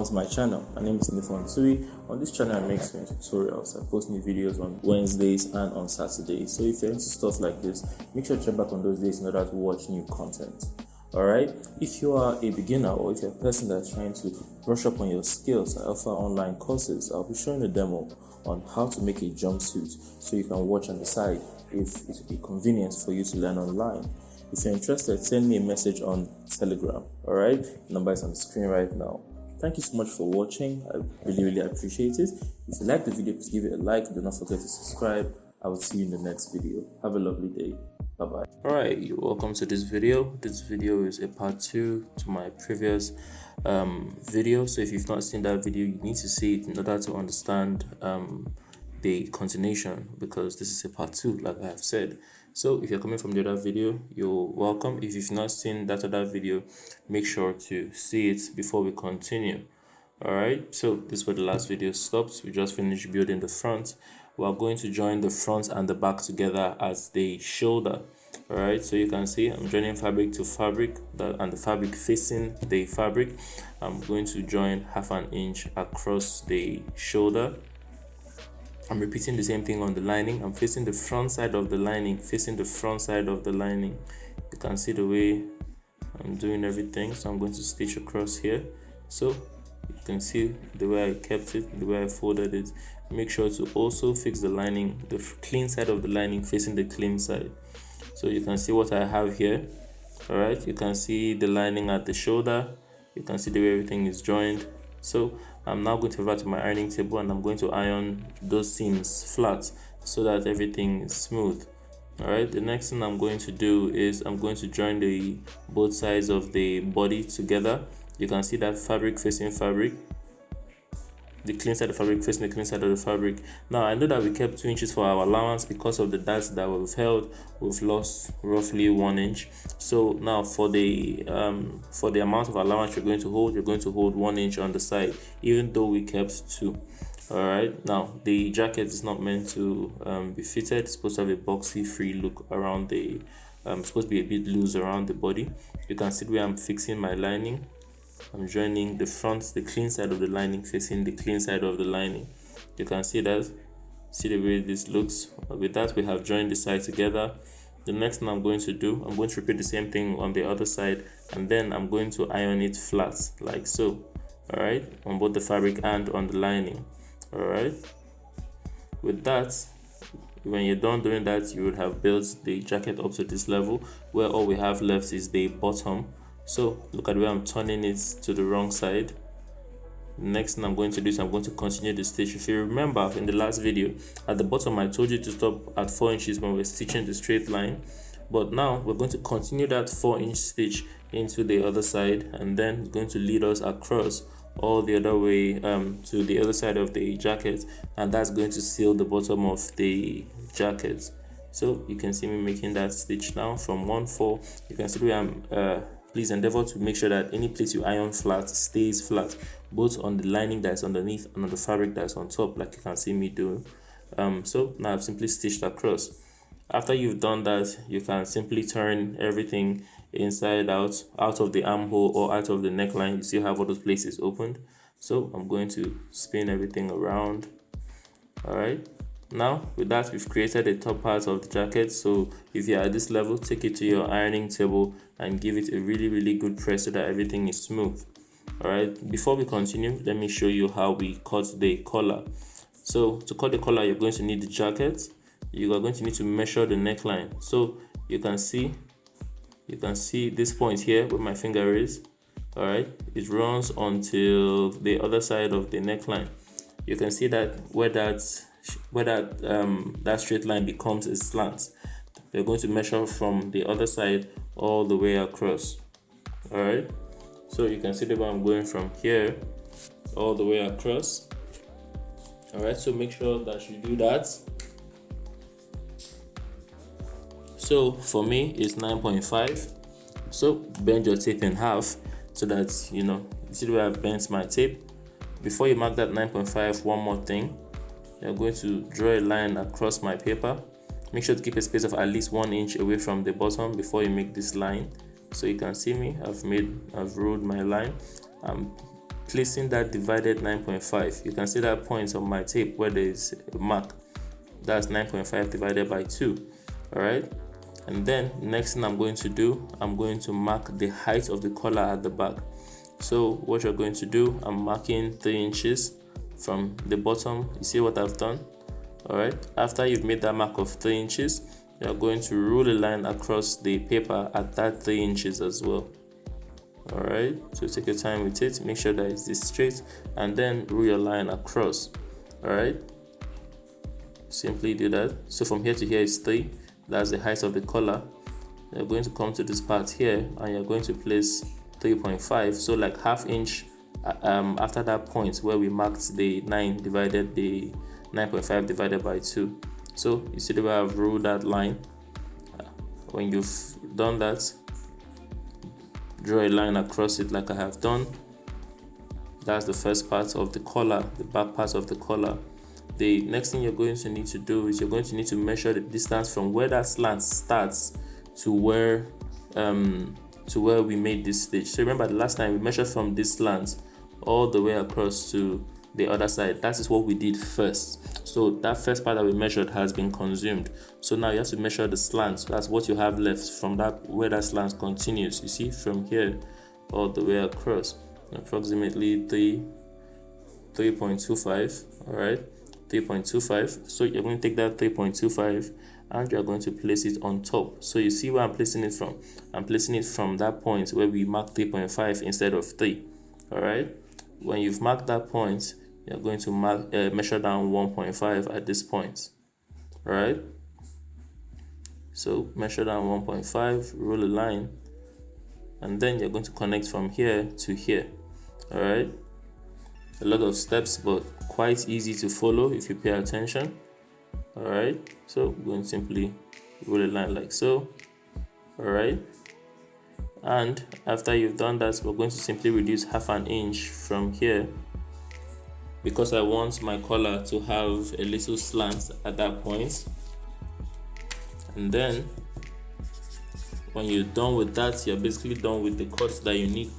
to my channel. My name is NDIFON NTUI. On this channel I make sewing tutorials. I post new videos on Wednesdays and on Saturdays. So if you're into stuff like this, make sure to check back on those days in order to watch new content. Alright, if you are a beginner or if you're a person that's trying to brush up on your skills, I offer online courses. I'll be showing a demo on how to make a jumpsuit so you can watch and decide if it will be convenient for you to learn online. If you're interested, send me a message on Telegram. Alright, the number is on the screen right now. Thank you so much for watching. I really appreciate it. If you like the video, please give it a like. Do not forget to subscribe. I will see you in the next video. Have a lovely day. Bye bye. Alright, you're welcome to this video. This video is a part 2 to my previous video. So if you've not seen that video, you need to see it in order to understand the continuation, because this is a part 2, like I have said. So if you're coming from the other video, you're welcome. If you've not seen that other video, make sure to see it before we continue. Alright, so this is where the last video stopped. We just finished building the front. We are going to join the front and the back together as the shoulder. Alright, so you can see I'm joining fabric to fabric and the fabric facing the fabric. I'm going to join 1/2 inch across the shoulder. I'm repeating the same thing on the lining. I'm facing the front side of the lining, facing the front side of the lining. You can see the way I'm doing everything. So I'm going to stitch across here. So you can see the way I kept it, the way I folded it. Make sure to also fix the lining, the clean side of the lining facing the clean side. So you can see what I have here. Alright, you can see the lining at the shoulder. You can see the way everything is joined. So I'm now going to revert to my ironing table and I'm going to iron those seams flat so that everything is smooth. Alright, the next thing I'm going to do is I'm going to join the both sides of the body together. You can see that fabric facing fabric, the clean side of the fabric facing the clean side of the fabric. Now I know that we kept 2 inches for our allowance because of the darts that we've held. We've lost roughly 1 inch. So now for the amount of allowance you're going to hold 1 inch on the side, even though we kept 2. Alright, now the jacket is not meant to be fitted. It's supposed to have a boxy free look around the supposed to be a bit loose around the body. You can see where I'm fixing my lining. I'm joining the front, the clean side of the lining facing the clean side of the lining. You can see that. See the way this looks. With that, we have joined the side together. The next thing I'm going to do, I'm going to repeat the same thing on the other side, and then I'm going to iron it flat like so. Alright, on both the fabric and on the lining. Alright, with that, when you're done doing that, you would have built the jacket up to this level where all we have left is the bottom. So look at where I'm turning it to the wrong side. Next thing I'm going to do is I'm going to continue the stitch. If you remember in the last video, at the bottom I told you to stop at 4 inches when we're stitching the straight line. But now we're going to continue that 4-inch stitch into the other side, and then it's going to lead us across all the other way to the other side of the jacket, and that's going to seal the bottom of the jacket. So you can see me making that stitch now from 1/4. You can see where I'm please endeavor to make sure that any place you iron flat stays flat, both on the lining that's underneath and on the fabric that's on top, like you can see me do. So now I've simply stitched across. After you've done that, you can simply turn everything inside out of the armhole or out of the neckline. You still have all those places opened. So I'm going to spin everything around. Alright, now with that, we've created the top part of the jacket. So if you're at this level, take it to your ironing table and give it a really good press so that everything is smooth. Alright, before we continue, let me show you how we cut the collar. So to cut the collar, you're going to need the jacket. You are going to need to measure the neckline. So you can see this point here where my finger is. Alright, it runs until the other side of the neckline. You can see that where that straight line becomes a slant. We're going to measure from the other side all the way across. Alright, so you can see that I'm going from here all the way across. Alright, so make sure that you do that. So for me it's 9.5. So bend your tape in half so that you see the way I've bent my tape. Before you mark that 9.5, one more thing, you're going to draw a line across my paper. Make sure to keep a space of at least 1 inch away from the bottom before you make this line. So you can see me, I've ruled my line. I'm placing that divided 9.5. You can see that point on my tape where there is a mark. That's 9.5 divided by 2. All right. And then next thing I'm going to do, I'm going to mark the height of the collar at the back. So what you're going to do, I'm marking 3 inches from the bottom. You see what I've done? All right. After you've made that mark of 3 inches, you're going to rule a line across the paper at that 3 inches as well. All right. So take your time with it. Make sure that it's straight, and then rule your line across. All right. Simply do that. So from here to here is 3. That's the height of the collar. You're going to come to this part here, and you're going to place 3.5. So like half inch after that point where we marked the 9.5 divided by 2. So you see the way I've ruled that line. When you've done that, draw a line across it like I have done. That's the first part of the collar, the back part of the collar. The next thing you're going to need to do is you're going to need to measure the distance from where that slant starts to where we made this stitch. So remember the last time we measured from this slant all the way across to the other side. That is what we did first. So that first part that we measured has been consumed. So now you have to measure the slant. So that's what you have left from that where that slant continues. You see from here all the way across, approximately 3.25. all right, 3.25. So you're going to take that 3.25 and you're going to place it on top. So you see where I'm placing it from. I'm placing it from that point where we marked 3.5 instead of 3. All right. When you've marked that point, you're going to measure down 1.5 at this point. All right. So measure down 1.5, roll a line, and then you're going to connect from here to here. All right. A lot of steps, but quite easy to follow if you pay attention. All right. So we're going to simply roll a line like so. All right. And after you've done that, we're going to simply reduce half an inch from here, because I want my collar to have a little slant at that point. And then when you're done with that, you're basically done with the cuts that you need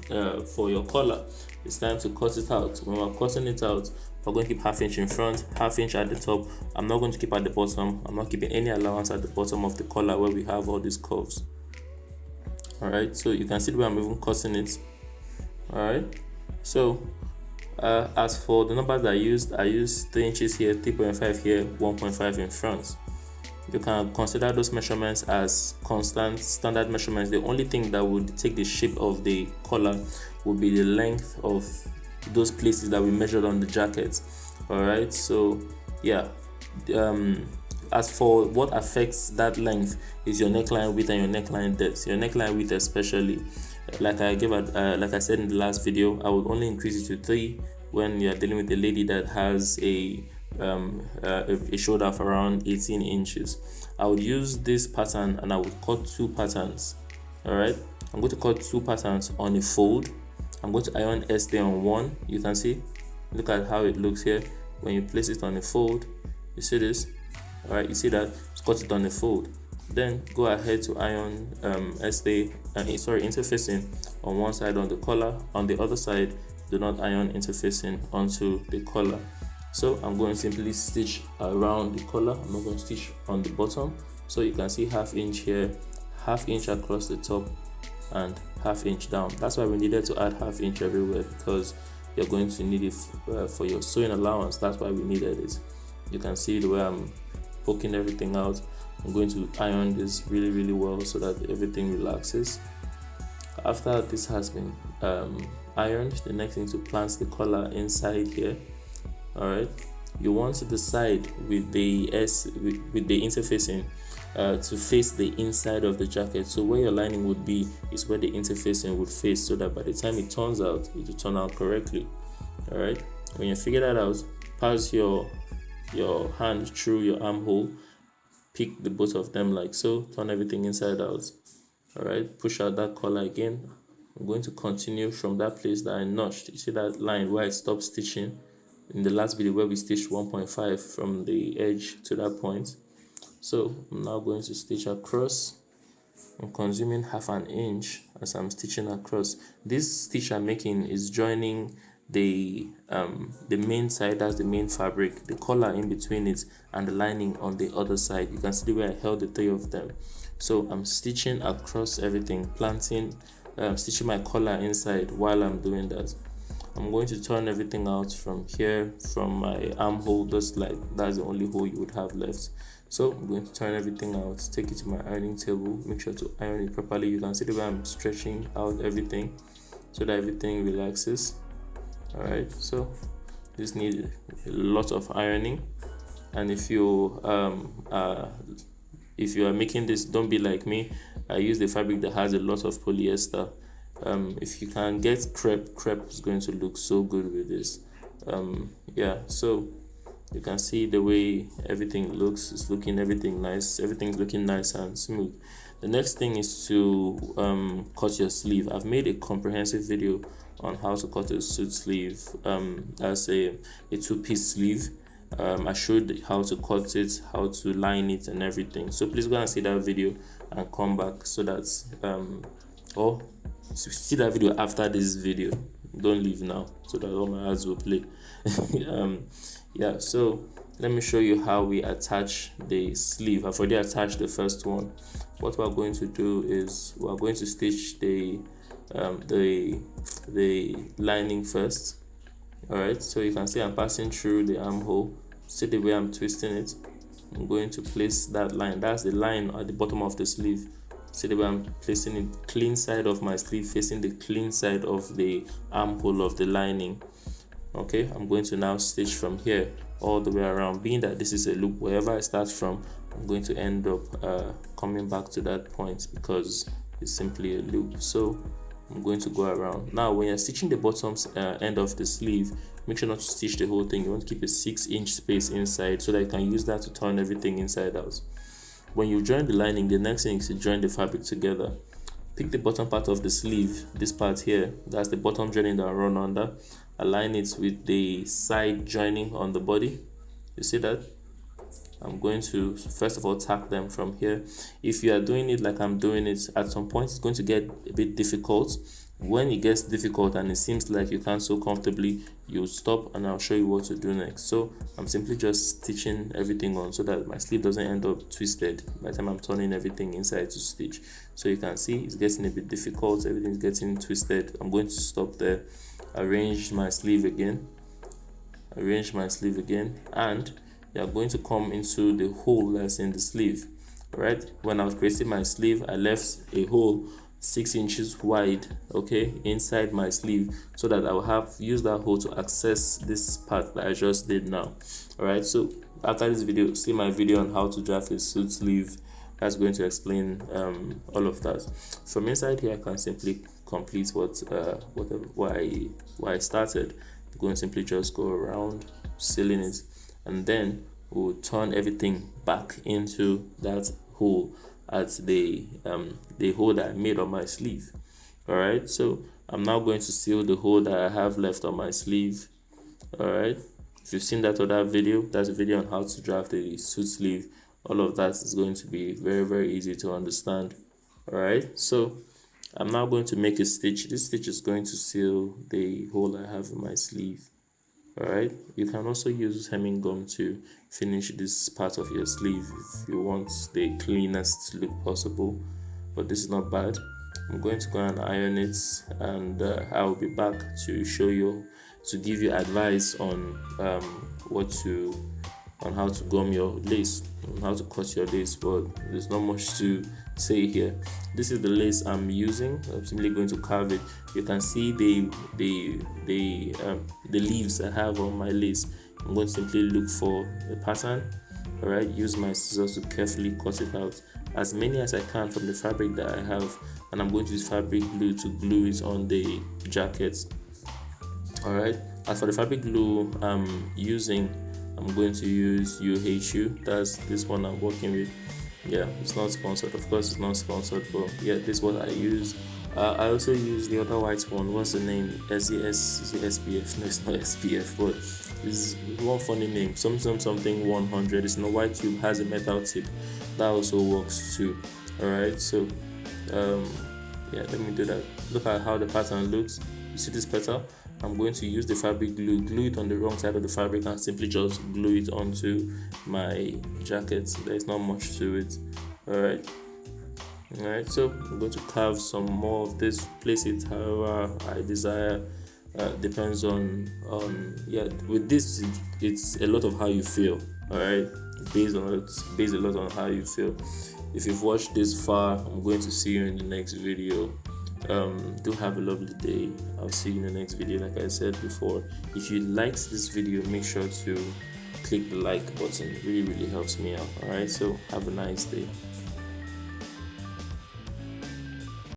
for your collar. It's time to cut it out. When we're cutting it out, we're going to keep half inch in front, half inch at the top. I'm not going to keep at the bottom. I'm not keeping any allowance at the bottom of the collar where we have all these curves. All right, so you can see the way I'm even cutting it. All right, so as for the numbers I used 3 inches here, 3.5 here, 1.5 in front. You can consider those measurements as constant standard measurements. The only thing that would take the shape of the collar would be the length of those places that we measured on the jacket. All right, so yeah, as for what affects that length is your neckline width and your neckline depth. Your neckline width especially, like I said in the last video, I would only increase it to 3 when you're dealing with a lady that has a shoulder of around 18 inches. I would use this pattern and I would cut 2 patterns. All right, I'm going to cut 2 patterns on a fold. I'm going to iron stay on one. You can see, look at how it looks here. When you place it on a fold, you see this. All right, you see that, cut it on a fold. Then go ahead to iron interfacing on one side on the collar. On the other side, do not iron interfacing onto the collar. So I'm going to simply stitch around the collar. I'm not going to stitch on the bottom. So you can see half inch here, half inch across the top, and half inch down. That's why we needed to add half inch everywhere, because you're going to need it for your sewing allowance. That's why we needed it. You can see the way I'm poking everything out. I'm going to iron this really well so that everything relaxes. After this has been ironed, the next thing is to plant the collar inside here. All right, you want the side with the interfacing to face the inside of the jacket. So where your lining would be is where the interfacing would face, so that by the time it turns out, it will turn out correctly. All right, when you figure that out, pass your hand through your armhole, pick the both of them like so, turn everything inside out. All right, push out that collar again. I'm going to continue from that place that I notched. You see that line where I stopped stitching in the last video, where we stitched 1.5 from the edge to that point. So I'm now going to stitch across. I'm consuming half an inch as I'm stitching across. This stitch I'm making is joining the main side, that's the main fabric, the collar in between it, and the lining on the other side. You can see where I held the three of them. So I'm stitching across everything, stitching my collar inside while I'm doing that. I'm going to turn everything out from here, from my armhole, just like that's the only hole you would have left. So I'm going to turn everything out, take it to my ironing table, make sure to iron it properly. You can see the way I'm stretching out everything so that everything relaxes. All right, so this needs a lot of ironing, and if you are making this, don't be like me. I use the fabric that has a lot of polyester. If you can get crepe is going to look so good with this. Yeah, so you can see the way everything looks. It's looking everything's looking nice and smooth. The next thing is to cut your sleeve. I've made a comprehensive video on how to cut a suit sleeve. That's a two-piece sleeve. I showed how to cut it, how to line it, and everything. So please go and see that video and come back so that or see that video after this video. Don't leave now so that all my ads will play. Yeah, so let me show you how we attach the sleeve. I've already attached the first one. What we're going to do is we're going to stitch the lining first. All right, so you can see I'm passing through the armhole. See the way I'm twisting it. I'm going to place that line. That's the line at the bottom of the sleeve. See the way I'm placing it, clean side of my sleeve facing the clean side of the armhole of the lining. Okay, I'm going to now stitch from here all the way around. Being that this is a loop, wherever I start from, I'm going to end up coming back to that point because it's simply a loop. So I'm going to go around. Now when you're stitching the bottom end of the sleeve, make sure not to stitch the whole thing. You want to keep a 6-inch space inside so that you can use that to turn everything inside out. When you join the lining, the next thing is to join the fabric together. Pick the bottom part of the sleeve, this part here, that's the bottom joining that I run under. Align it with the side joining on the body. You see that? I'm going to first of all tack them from here. If you are doing it like I'm doing it, at some point it's going to get a bit difficult. When it gets difficult and it seems like you can't sew comfortably, you stop and I'll show you what to do next. So I'm simply just stitching everything on so that my sleeve doesn't end up twisted by the time I'm turning everything inside to stitch. So you can see it's getting a bit difficult, everything's getting twisted. I'm going to stop there, arrange my sleeve again, and you are going to come into the hole that's in the sleeve. Right, when I was creating my sleeve, I left a hole 6 inches wide, okay, inside my sleeve, so that I will have used that hole to access this part that I just did now. All right, so after this video, see my video on how to draft a suit sleeve. That's going to explain all of that. From inside here, I can simply complete what I started. I'm going to simply just go around, sealing it, and then we'll turn everything back into that hole at the hole that I made on my sleeve. All right, so I'm now going to seal the hole that I have left on my sleeve. All right, if you've seen that other video, that's a video on how to draft a suit sleeve. All of that is going to be very, very easy to understand. All right, so I'm now going to make a stitch. This stitch is going to seal the hole I have in my sleeve. All right, you can also use hemming gum to finish this part of your sleeve if you want the cleanest look possible, but this is not bad. I'm going to go and iron it, and I will be back to show you, to give you advice on on how to gum your lace, on how to cut your lace, but there's not much to say here. This is the lace I'm using. I'm simply going to carve it. You can see the leaves I have on my lace. I'm going to simply look for a pattern. All right, use my scissors to carefully cut it out, as many as I can from the fabric that I have, and I'm going to use fabric glue to glue it on the jacket. All right, as for the fabric glue I'm using, I'm going to use UHU. That's this one I'm working with. Yeah, it's not sponsored, of course it's not sponsored, but yeah, this is what I use. I also use the other white one. What's the name? SPF? No, it's not SPF, but it's one funny name. Something 100. It's in a white tube, has a metal tip. That also works too. Alright, so yeah, let me do that. Look at how the pattern looks. You see this petal? I'm going to use the fabric glue it on the wrong side of the fabric, and simply just glue it onto my jacket. There's not much to it. Alright, so I'm going to carve some more of this, place it however I desire. Depends on with this it's a lot of how you feel. Alright, based a lot on how you feel. If you've watched this far, I'm going to see you in the next video. Do have a lovely day. I'll see you in the next video. Like I said before, if you liked this video, make sure to click the like button. It really helps me out. Alright, so have a nice day.